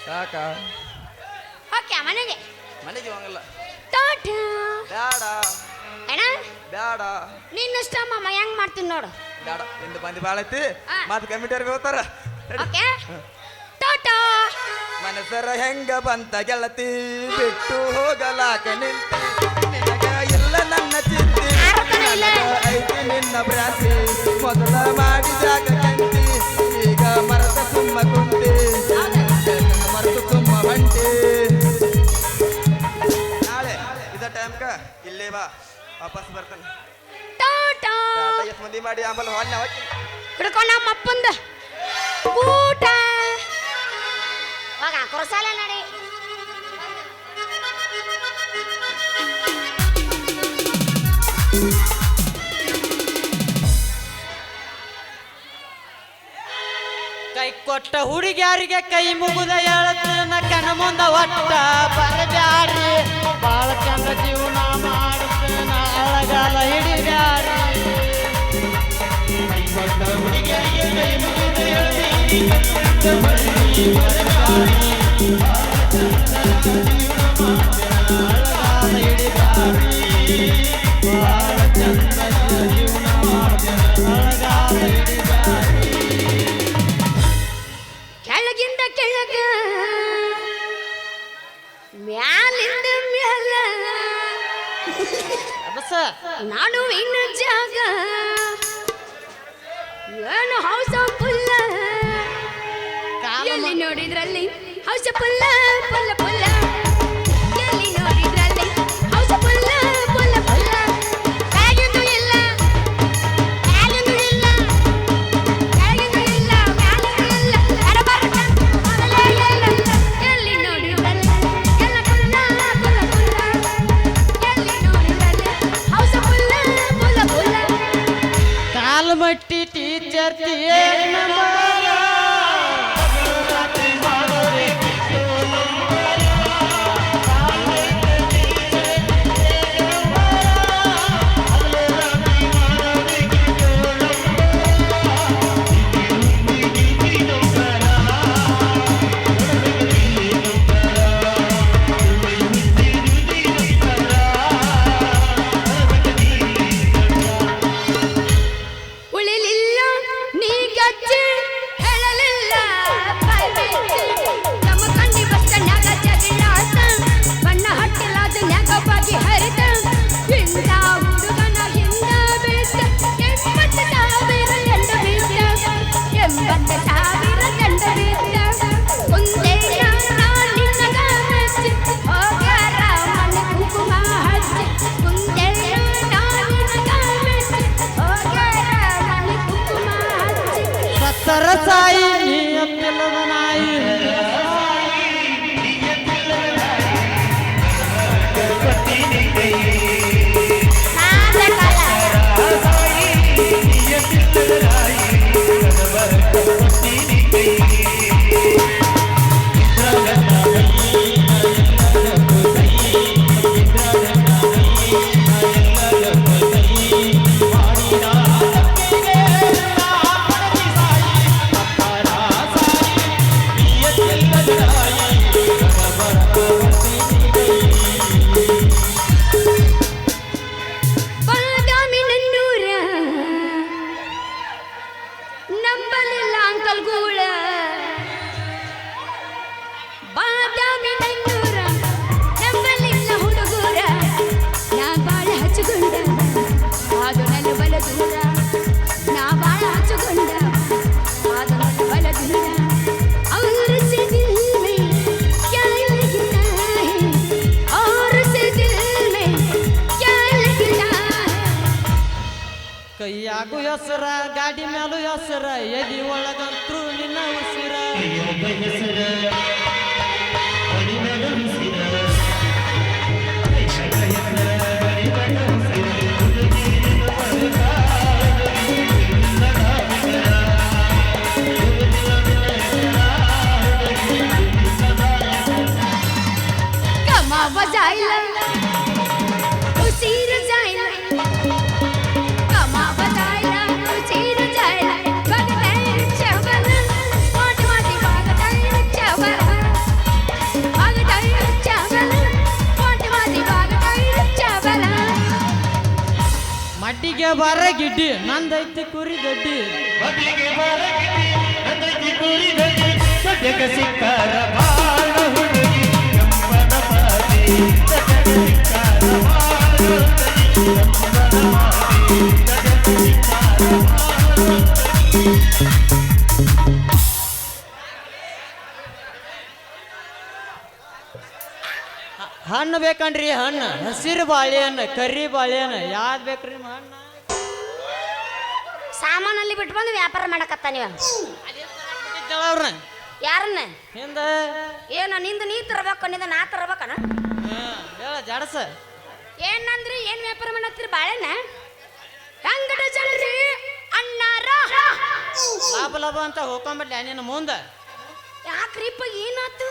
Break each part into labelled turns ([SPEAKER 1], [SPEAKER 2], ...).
[SPEAKER 1] ಸಾಕ
[SPEAKER 2] ಓಕೆ ಮನೆಗೆ
[SPEAKER 1] ಮನೆಗೆ ಹೋಗಲ್ಲ
[SPEAKER 2] ತೋಟ
[SPEAKER 1] ಬೇಡ
[SPEAKER 2] ಅಣ್ಣ
[SPEAKER 1] ಬೇಡ
[SPEAKER 2] ನಿನ್ನಷ್ಟ ಮಾಮ ಹೆಂಗ್ ಮಾಡ್ತೀನಿ ನೋಡು
[SPEAKER 1] ಬೇಡ ಇಂದು ಬಂದು ಭಾಳ ಐತಿ
[SPEAKER 2] ಹಾ.
[SPEAKER 1] ಮತ್ತೆ ಕಮಿಟಿಯವ್ರಿಗೆ ಹೋಗ್ತಾರ
[SPEAKER 2] ಓಕೆ ತೋಟ
[SPEAKER 1] ಮನಸರ ಹೆಂಗ ಬಂತ ಗೆಳತಿ ಬಿಟ್ಟು ಹೋಗಲಾಕ ನಿಂತಿ ನಿನಗ ಇಲ್ಲ ನನ್ನ ಚಿಂತಿ ನನಗ ಐತಿ ನಿನ್ನ ಭ್ರಾಂತಿ ಮೊದಲ ಮಾಡಿದಾಗ ಕಂತಿ ಈಗ ಮರತ ಸುಮ್ಮ ಕುಂತಿ ಮರೆತು ತುಂಬ ಹೊಂಟಿ ನಾಳೆ ಇದ ಟೈಮ್ಕ ಇಲ್ಲೇ ಬಾ ವಾಪಸ್ ಬರ್ತಾನೆ
[SPEAKER 2] ತೋಟ
[SPEAKER 1] ಎಷ್ಟು ಮಂದಿ ಮಾಡಿ ಆಮೇಲೆ ಹೊನ್ನ ಹೋಗಿ
[SPEAKER 2] ಹಿಡ್ಕೊಂಡು ನಮ್ಮ ಅಪ್ಪಂದ ಊಟ ಮಗ ಕುರಸಾಲ ನಡಿ
[SPEAKER 3] ಕೈ ಕೊಟ್ಟ ಹುಡುಗಿಯಾರಿಗೆ ಕೈ ಮುಗುದ ಹೇಳತ್ತೇನ ಕಣ ಮುಂದ ಒಟ್ಟ ಬರಬ್ಯಾರಿ ಬಾಳ ಚಂದ ಜೀವನ ಮಾಡ್ತೇನ ಅಳಗಾಲ ಹಿಡಿಬ್ಯಾರಿ ಕೈ ಕೊಟ್ಟ ಹುಡುಗಿಯಾರಿಗೆ ಕೈ ಮುಗುದ ಹೇಳತ್ತೇನ ಬಾಳ ಚಂದ ಜೀವನ ಮಾಡ್ತೇನ ಅಳಗಾಲ ಹಿಡಿಬ್ಯಾರಿ ಬಾಳ ಚಂದ ಜೀವನ ಮಾಡ್ತೇನ ಅಳಗಾಲ ಹಿಡಿಬ್ಯಾರಿ
[SPEAKER 2] ಕೆಳಗಿಂದ ಕೆಳಗ ಮ್ಯಾಲಿಂದ ಮ್ಯಾಲ
[SPEAKER 3] ಅಬಸ
[SPEAKER 2] ನಾನು ಇನ್ನ ಜಾಗ ಏನು ಹೌಸ ಪುಲ್ಲ ಎಲ್ಲಿ ನೋಡಿದ್ರಲ್ಲಿ ಹೌಸ ಪುಲ್ಲ ಪುಲ್ಲ ಪುಲ್ಲ ಎಲ್ಲಿ ನೋಡಿದ್ರಲ್ಲಿ ಹೌಸ ಪುಲ್ಲ ಪುಲ್ಲ ಪುಲ್ಲ ಕೆಳಗಿಂದು ಇಲ್ಲ ಮ್ಯಾಲಿಂದು ಇಲ್ಲ ಕೆಳಗಿಂದು ಇಲ್ಲ ಮ್ಯಾಲಿಂದು ಇಲ್ಲ ಎಡಬರ್ಕ ಮೊದಲೇ ಇಲ್ಲ ಎಲ್ಲಿ ನೋಡಿದ್ರಲ್ಲಿ ಎಲ್ಲ ಪುಲ್ಲ ಪುಲ್ಲ ಪುಲ್ಲ ಎಲ್ಲಿ ನೋಡಿದ್ರಲ್ಲಿ ಹೌಸ ಪುಲ್ಲ ಪುಲ್ಲ ಪುಲ್ಲ
[SPEAKER 3] ಕಾಲ್ ಮಟ್ಟಿ ಟೀಚರ್
[SPEAKER 2] ಉಳಿಲಿಲ್ಲ ನೀ ಗಜ್ಜೆ ಹೇಳಲಿಲ್ಲ ನಮ್ಮ ಕಣ್ಣಿ ಬಸ್ಸನ್ಯಾಗ ಜಗಳಾತ ಬಣ್ಣ ಹಟ್ಟಿಲಾದ ನ್ಯಾಗ ಬಾಗಿ ಹರಿದ ಹಿಂದ ಹುಡುಗನ ಹಿಂದ ಬಿದ್ದ 80,000 ಗಂಡ ಬಿದ್ದ 80,000 ಗಂಡ ಬಿದ್ದ ಒಂದೇ ನಿನ್ನಗ ಮೆಚ್ಚಿ ಹೋಗ್ಯಾರ ಮನೆ ಕುಂಕುಮ ಹಚ್ಚಿ ಒಂದೇ ನಿನ್ನಗ ಮೆಚ್ಚಿ ಹೋಗ್ಯಾರ ಮನೆ ಕುಂಕುಮ ಹಚ್ಚಿ
[SPEAKER 3] ಸತ್ತರ ಸಾಯಿ ನೀ ಅತ್ತಿಲ್ಲದ ನಾಯಿ
[SPEAKER 2] ಬಾದಾಮಿ ನನ್ನೂರ ನಂಬಲಿಲ್ಲ ಅಂಕಲ್ ಗೂಳ ಬಾದಾಮಿ ನನ್ನೂರ ನಂಬಲಿಲ್ಲ ಹುಡುಗೂರ ನಾ ಬಾಳ ಹಚ್ಚುಗೊಂಡ ಅದು ನನ್ನ ಬಲ ದೂರ ನಾ ಬಾಳ ಹಚ್ಚುಗೊಂಡ ಅದು ನನ್ನ ಬಲ ದೂರ ಅವ್ರ से दिल में क्या लगता है और से दिल में क्या लगता है
[SPEAKER 3] ಕೈಯಾಗು ಹೆಸರ ಗಾಡಿ ಮ್ಯಾಲು ಹೆಸರ ಎದಿ ಒಳಗಂತ್ರು ನಿನ್ನ ಉಸಿರ
[SPEAKER 2] कमावा जायला उशीर जायला कमावा जायला उशीर जायला बघताय चवला मोठी मोठी बघताय चवला
[SPEAKER 3] ಮೊದಲಿಗೆ ಬಾರ ಗಿಡ್ಡಿ ನಂದೈತಿ ಕುರಿ ಗಡ್ಡಿ
[SPEAKER 4] ಮೊದಲಿಗೆ ಬಾರಗಿರಿ ನಂದೈತಿ ಕುರಿ ಗಡ್ಡಿ ಸದ್ಯಕ್ಕೆ ಸಿಕ್ಕಾರ ಬಾಳ ಹುಡುಗಿ ಕೆಂಪನ ಮಾರಿ ಸದ್ಯಕ್ಕೆ ಸಿಕ್ಕಾರ ಬಾಳ ಹುಡುಗಿ ಕೆಂಪನ ಮಾರಿ ಸದ್ಯಕ್ಕೆ ಸಿಕ್ಕಾರ ಬಾಳ
[SPEAKER 3] ಹಣ್ಣು ಬೇಕನ್ರಿ ಹಣ್ಣು ಹಸಿರು ಬಾಳೆಹಣ್ಣು ಕರಿ ಬಾಳೆಹಣ್ಣು ಯಾವ್ದು ಬೇಕ್ರಿ ಹಣ್ಣು
[SPEAKER 2] ಸಾಮಾನಲ್ಲಿ ಬಿಟ್ಟು ಬಂದು ವ್ಯಾಪಾರ ಮಾಡಕತ್ತ ನೀವು
[SPEAKER 3] ಅವ್ರನ್ನ
[SPEAKER 2] ಯಾರನ್ನ
[SPEAKER 3] ಹಿಂದ
[SPEAKER 2] ಏನ ನಿಂದ ನೀ ತರಬೇಕು ನಿಂದ ನಾ ತರಬೇಕನ
[SPEAKER 3] ಹೇಳ ಜಾಡಸ
[SPEAKER 2] ಏನಂದ್ರಿ ಏನ್ ವ್ಯಾಪಾರ ಮಾಡತ್ತೀರಿ ಬಾಳೆನ ಹೆಂಗ ಡಜನ್ರಿ ಅಣ್ಣಾರ
[SPEAKER 3] ಲಾಭ ಲಾಭ ಅಂತ ಹೋಗ್ಕೊಂಬಿಡ್ಲಿ ನಿನ್ನ ಮುಂದೆ
[SPEAKER 2] ಯಾಕ್ರಿಪ್ಪ ಏನಾತು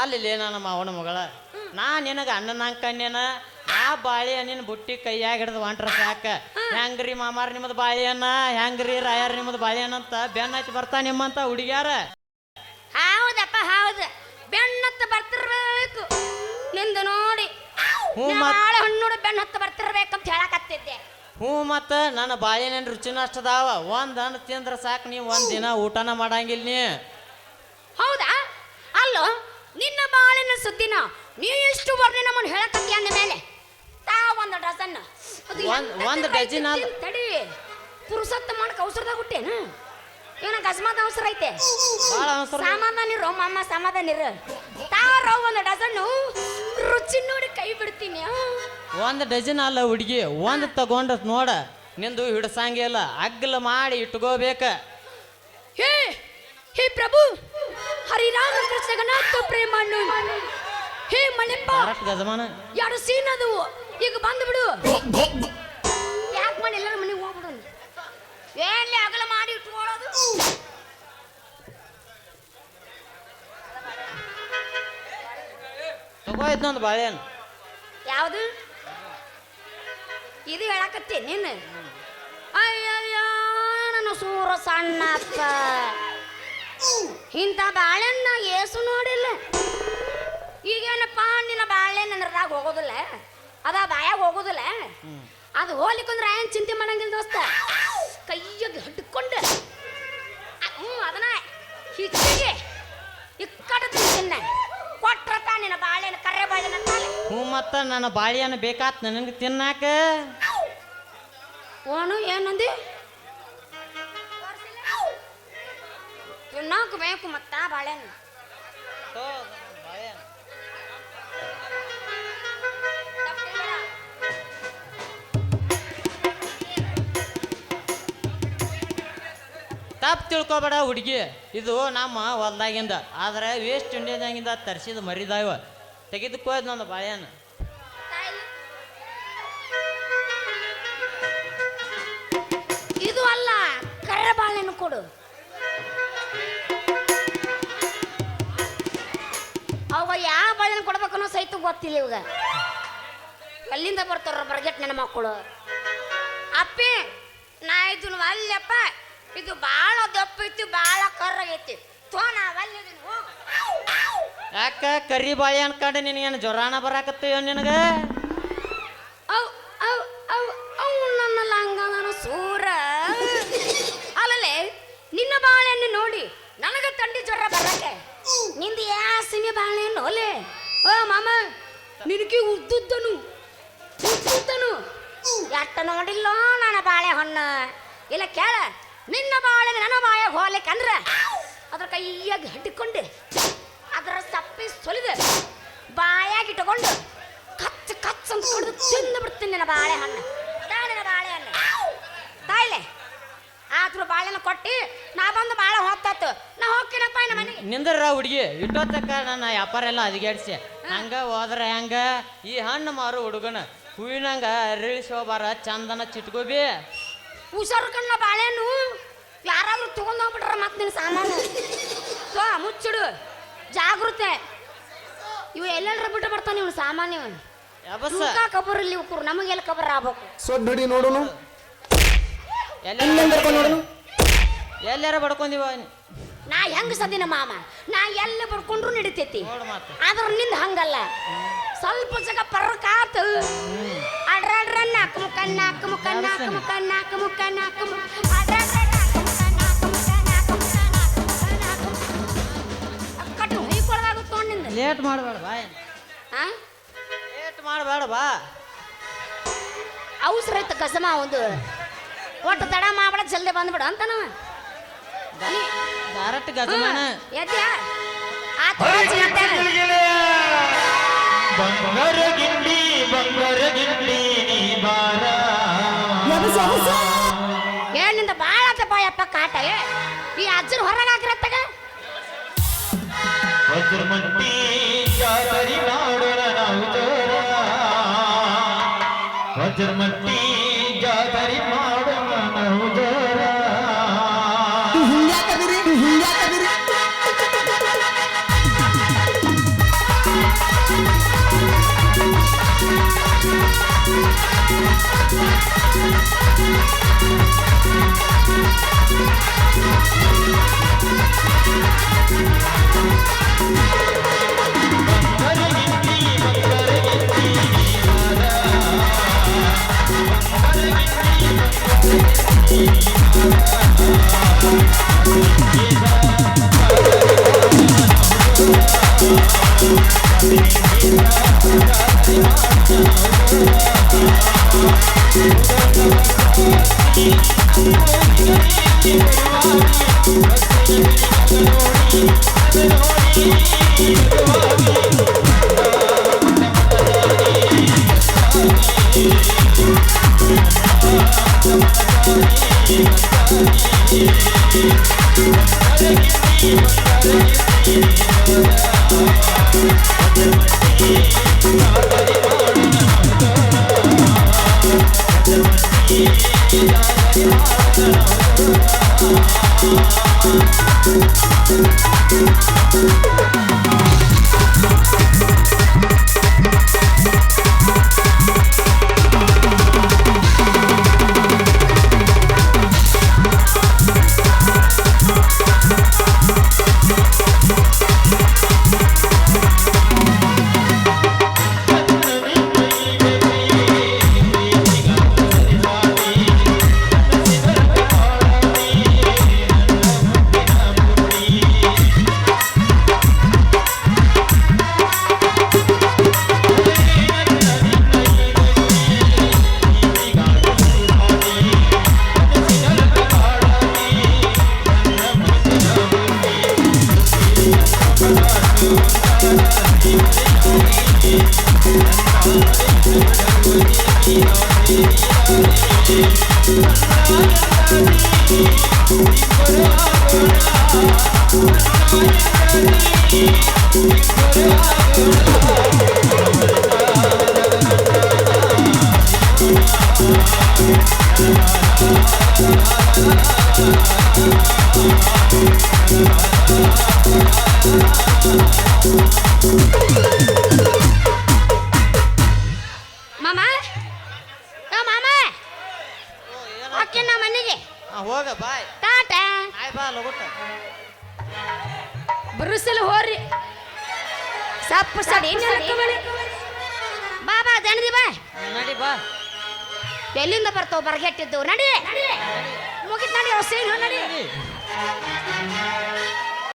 [SPEAKER 3] ಅಲ್ಲಿ ನನ್ನ ಮಾವನ ಮಗಳ ನಾ ನಿನಗ ಅಣ್ಣನ ಕಣ್ಯನ ನಾ ಬಾಳೆಹಣ್ಣಿನ ಬುಟ್ಟಿ ಕೈಯಾಗ ಹಿಡ್ದು ಹೊಂಟ್ರ ಸಾಕ ಹೆಂಗ್ರಿ ಮಾಮಾರ ನಿಮ್ಮದು ಬಾಳೆಹಣ್ಣ ಹೆಂಗ್ರಿ ರಾಯರ್ ನಿಮ್ಮದು ಬಾಳೆಹಣ್ಣ ಅಂತ ಬೆನ್ನ ಹಚ್ಚಿ ಬರ್ತಾ ನಿಮ್ಮಂತ ಹುಡುಗ್ಯಾರ
[SPEAKER 2] ಹೌದಪ್ಪ ಹೌದು ಬೆನ್ನತ್ತ ಬರ್ತಿರ್ಬೇಕು ನಿಂದು ನೋಡಿ
[SPEAKER 3] ಹ್ಞೂ
[SPEAKER 2] ಬಾಳೆ ಹಣ್ಣು ನೋಡಿ ಬೆನ್ನ ಹತ್ತ ಬರ್ತಿರ್ಬೇಕಂತ ಹೇಳಕತ್ತಿದ್ದೆ
[SPEAKER 3] ಹ್ಞೂ ಮತ್ತ ನನ್ನ ಬಾಳೆಹಣ್ಣಿನ ರುಚಿನ ಅಷ್ಟದಾವ ಒಂದ್ ಹಣ್ಣು ತಿಂದ್ರ ಸಾಕು ನೀವು ಒಂದ್ ದಿನ ಊಟನ ಮಾಡಂಗಿಲ್ಲ ನೀ
[SPEAKER 2] ಹೌದಾ ಅಲ್ಲೋ ನಿನ್ನ ಬಾಳಿನ ಸುದ್ದಿನ ನೀ ಎಷ್ಟು ವರ್ಣೆ ನಮ್ಮನ್ನು ಹೇಳಕತ್ತಿ ಅಂದ ಮೇಲೆ ತಾ ಒಂದು ಡಜನ್
[SPEAKER 3] ಒಂದ್ ಡಜನ್ ಅಲ್ಲ.
[SPEAKER 2] ತಡಿ ಪುರುಸತ್ತ ಮಾಡಕ್ ಅವಸರದಾಗ ಹುಟ್ಟೇನು ಇವನ ಅಕಸ್ಮಾತ್ ಅವಸರ ಐತೆ
[SPEAKER 3] ಭಾಳ ಅವಸರ
[SPEAKER 2] ಸಮಾಧಾನಿರೋ ಮಮ್ಮ ಸಮಾಧಾನಿರು ತಾರೋ ಒಂದು ಡಜನ್ ರುಚಿ ನೋಡಿ ಕೈ ಬಿಡ್ತೀನಿ
[SPEAKER 3] ಒಂದ್ ಡಜನ್ ಅಲ್ಲ ಹುಡುಗಿ ಒಂದ್ ತಗೊಂಡ ನೋಡ ನಿಂದು ಹಿಡ್ಸಂಗಿಲ್ಲ ಅಗ್ಲ ಮಾಡಿ ಇಟ್ಕೋಬೇಕ
[SPEAKER 2] ಹೇ ಹೇ ಪ್ರಭು ಹರಿರಾಮ ಕೃಷ್ಣ ಗಣಾಥ ಪ್ರೇಮಣ್ಣು ಹೇ ಮಳೆಪ್ಪ
[SPEAKER 3] ಕರೆಕ್ಟ್ ಗಜಮಾನ
[SPEAKER 2] ಎರಡು ಸೀನ್ ಅದು ಈಗ ಬಂದ್ಬಿಡು ಯಾಕೆ ಮಾಡಿ ಎಲ್ಲರ ಮನೆಗೆ ಹೋಗ್ಬಿಡು ಏನ್ಲಿ ಅಗಲ ಮಾಡಿ ಇಟ್ಕೊಳ್ಳೋದು
[SPEAKER 3] ತಗೋ ಇದೊಂದು ಬಾಳೆಹಣ್ಣು
[SPEAKER 2] ಯಾವುದು ಇದು ಹೇಳಕತ್ತಿ ನಿನ್ನ ಅಯ್ಯಯ್ಯ ನನ್ನ ಸೂರ ಸಣ್ಣಪ್ಪ ಇಂಥ ಬಾಳೆಹಣ್ಣ ಏಸು ನೋಡಿಲ್ಲ ಈಗೇನಪ್ಪ ನಿನ್ನ ಬಾಳೆಹಣ್ಣು ನರದಾಗ ಹೋಗೋದಿಲ್ಲ ಅದ ಬಾಯಾಗ ಹೋಗೋದಿಲ್ಲ ಅದು ಹೋಗ್ಲಿಕ್ಕಂದ್ರೆ ಏನ್ ಚಿಂತೆ ಮಾಡಂಗಿಲ್ಲ ದೋಸ್ತ ಕೈಯಾಗ ಹಿಡ್ಕೊಂಡು ಅದನ್ನ ಹಿಚ್ಚಿಗೆ ಇಕ್ಕಟ ತಿನ್ನ ಕೊಟ್ರತ ನಿನ್ನ ಬಾಳೆಹಣ್ಣು ಕರ್ರೆ ಬಾಳೆಹಣ್ಣು ತಾಳೆ
[SPEAKER 3] ಹ್ಞೂ ಮತ್ತ ನನ್ನ ಬಾಳೆಹಣ್ಣು ಬೇಕಾತ್ ನನಗೆ ತಿನ್ನಾಕ
[SPEAKER 2] ಓನು ಏನಂದಿ ತಿನ್ನಾಕ ಬೇಕು ಮತ್ತ ಬಾಳೆಹಣ್ಣು
[SPEAKER 3] ತಪ್ಪು ತಿಳ್ಕೊಬೇಡ ಹುಡುಗಿ ಇದು ನಮ್ಮ ಹೊಲ್ದಾಗಿಂದ ಆದ್ರೆ ವೇಸ್ಟ್ ಇಂಡಿಯಾದಾಗಿಂದ ತರಿಸಿದ ಮರಿದಾವ ತೆಗೆದುಕೋದ್ ನಂದು ಬಾಳೆಹಣ್ಣು
[SPEAKER 2] ಇದು ಅಲ್ಲ ಕರ್ರೆ ಬಾಳೆಹಣ್ಣು ಕೊಡು ಅವಾಗ ಯಾವ ಬಾಳೆಹಣ್ಣು ಕೊಡ್ಬೇಕನ್ನೋ ಸಹಿತ ಗೊತ್ತಿಲ್ಲ ಇವಾಗ ಎಲ್ಲಿಂದ ಬರ್ತಾರ ಬರ್ಗೆಟ್ ನನ್ನ ಮಕ್ಕಳು ಅಪ್ಪಿ ನಾ ಇದನ್ನ ಅಲ್ಲಪ್ಪ ಇದು ಭಾಳ ದಪ್ಪ ಐತಿ ಭಾಳ ಕರ್ರಾಗೈತಿ ತೋ ನಾವಲ್ಲಿ ಹೋಗ
[SPEAKER 3] ಯಾಕ ಕರಿ ಬಾಳೆಹಣ್ಣು ಕಂಡು ನಿನಗೇನು ಜ್ವರಾನ ಬರಾಕತ್ತೀವ ನಿನಗ
[SPEAKER 2] ಅವ್ ಅವ್ ಅವ್ ಅವ್ ನನ್ನ ಲಂಗ ನನ್ನ ಸೂರ ಅಲ್ಲಲೇ ನಿನ್ನ ಬಾಳೆಹಣ್ಣು ನೋಡಿ ನನಗ ತಂಡಿ ಜ್ವರ ಬರಕ್ಕೆ ನಿಂದ ಯಾಸಿನ ಬಾಳೆಹಣ್ಣು ಒಲೆ ಓ ಮಾಮ ನಿನಗೆ ಉದ್ದುದ್ದನು ಎಟ್ಟ ನೋಡಿಲ್ಲ ನನ್ನ ಬಾಳೆಹಣ್ಣು ಇಲ್ಲ ಕೇಳ ನಿನ್ನ ಬಾಳೆ ನನ್ನ ಬಾಯಾಗ ಹೋಗ್ಲಿಕ್ಕಂದ್ರೆ ಅದ್ರ ಕೈಯಾಗಿ ಹಿಡ್ಕೊಂಡು ಅದರ ಸಪ್ಪಿ ಸುಲಿದು ಬಾಯಾಗಿ ಇಟ್ಟುಕೊಂಡು ಕಚ್ಚ ಕಚ್ಚ ಅಂತ ಹೊಡೆದು ತಿಂದು ಬಿಡ್ತೀನಿ ನನ್ನ ಬಾಳೆಹಣ್ಣು ನನ್ನ ಬಾಳೆಹಣ್ಣು ತಾಯಿಲೆ ಆದ್ರೂ ಬಾಳೆಹಣ್ಣು ಕೊಟ್ಟು ನಾ ಬಂದು ಬಾಳೆ ಹೋಗ್ತಾತು ನಾ ಹೋಗ್ತೀನಪ್ಪ ನಮ್ಮ ಮನೆಗೆ
[SPEAKER 3] ನಿಂದ್ರ ಹುಡುಗಿ ಇಟ್ಟೋತಕ್ಕ ನನ್ನ ವ್ಯಾಪಾರ ಎಲ್ಲ ಅದಿಗೇಡ್ಸಿ ಹಂಗ ಹೋದ್ರೆ ಹೆಂಗ ಈ ಹಣ್ಣು ಮಾರು ಹುಡುಗನ ಹೂವಿನಂಗ ಅರಳಿಸೋಬಾರ ಚಂದನ ಚಿಟ್ಕೋಬಿ
[SPEAKER 2] ಹುಷಾರು ಕಣ್ಣ ಬಾಳೆಹಣ್ಣು ಯಾರಾದ್ರೂ ತಗೊಂಡ್ ಹೋಗ್ಬಿಟ್ರ ಮತ್ತೆ ನಿನ್ನ ಸಾಮಾನು ಸೊ ಮುಚ್ಚಿಡು ಜಾಗೃತೆ ಇವು ಎಲ್ಲೆಲ್ಲರ ಬಿಟ್ಟು ಬರ್ತಾನೆ ಇವನು ಸಾಮಾನ್ಯ
[SPEAKER 3] ಯಾಬಸ್ಸ
[SPEAKER 2] ಕಬರ್ ಇಲ್ಲಿ ಇವ್ರು ನಮಗೆಲ್ಲ ಕಬರ್ ಆಗ್ಬೇಕು
[SPEAKER 5] ಸೊಡ್ ನಡಿ ನೋಡೋನು
[SPEAKER 3] ಎಲ್ಲಾರ ಬಡ್ಕೊಂದಿವ
[SPEAKER 2] ನಾ ಹೆಂಗ್ ಸದಿನ ಮಾಮ ನಾ ಎಲ್ಲ ಬಡ್ಕೊಂಡ್ರು ನಡಿತೈತಿ
[SPEAKER 3] ನೋಡು ಮಾತು
[SPEAKER 2] ಆದ್ರ ನಿಂದ ಹಂಗಲ್ಲ ಸ್ವಲ್ಪ ಜಗ ಪರ್ಕಾತು ಅಡ್ರನ್ನ ನಾಲ್ಕು ಮುಖ ನಾಲ್ಕು ಮುಖ ನಾಲ್ಕು ಮುಖ ನಾಲ್ಕು ಮುಖ ನಾಲ್ಕು ಮುಖ ಕಟ್ಟು ಹೊಯ್ಕೊಳದಾಗುತ್ತೆ ತೊಗೊಂಡಿಂದ
[SPEAKER 3] ಲೇಟ್ ಮಾಡಬೇಡ ಬಾಯ್
[SPEAKER 2] ಹಾ
[SPEAKER 3] ಲೇಟ್ ಮಾಡಬೇಡ ಬಾ
[SPEAKER 2] ಅವಸರ ಐತ ಕಸಮ ಒಂದು ಒಟ್ಟು ತಡ ಮಾಡ್ಬೇಡ ಜಲ್ದಿ ಬಂದ್ಬಿಡು ಅಂತ ನಾವು
[SPEAKER 3] ಡೈರೆಕ್ಟ್ ಗಜಮಾನ
[SPEAKER 2] ಎದ್ಯಾ
[SPEAKER 4] ಬಂಗಾರ ಗಿಂಡಿ ನೀ ಬಾರ
[SPEAKER 2] ಏನಿಂದ ಬಾಳ ಆತಪ್ಪ ಯಪ್ಪ ಕಾಟ ಈ ಅಜ್ಜನ ಹೊರಗೆ ಹಾಕಿರತ್ತಾಗ
[SPEAKER 4] ವಜ್ರಮಟ್ಟಿ ಜಾತರಿ ಮಾಡೋಣ ನಾವು ಜೋರ ವಜ್ರಮಟ್ಟಿ ಜಾತರಿ ಮಾಡೋಣ ನಾವು ಜೋರ
[SPEAKER 2] ಮಾಮ ಮಾಮ ಓಕೆ ನಾ ಮನೆಗೆ
[SPEAKER 3] ಹೋಗ ಬಾಯ್
[SPEAKER 2] ಟಾಟಾ
[SPEAKER 3] ಆಯ್ ಬಾ ಲಗುಟ್ಟ
[SPEAKER 2] ಬರುಸಲು ಹೋರಿ ಸಪ್ಪು ಸಡಿ ಬಾ ಬಾ ದಣದಿ ಬಾ
[SPEAKER 3] ನಡಿ ಬಾ
[SPEAKER 2] ಎಲ್ಲಿಂದ ಬರ್ತಾವ ಬರಗೆಟ್ಟಿದ್ದು ನಡಿ ಮುಗಿತ್ ನಡಿ ಹೊಸ ನಡಿ
[SPEAKER 3] ನಡಿ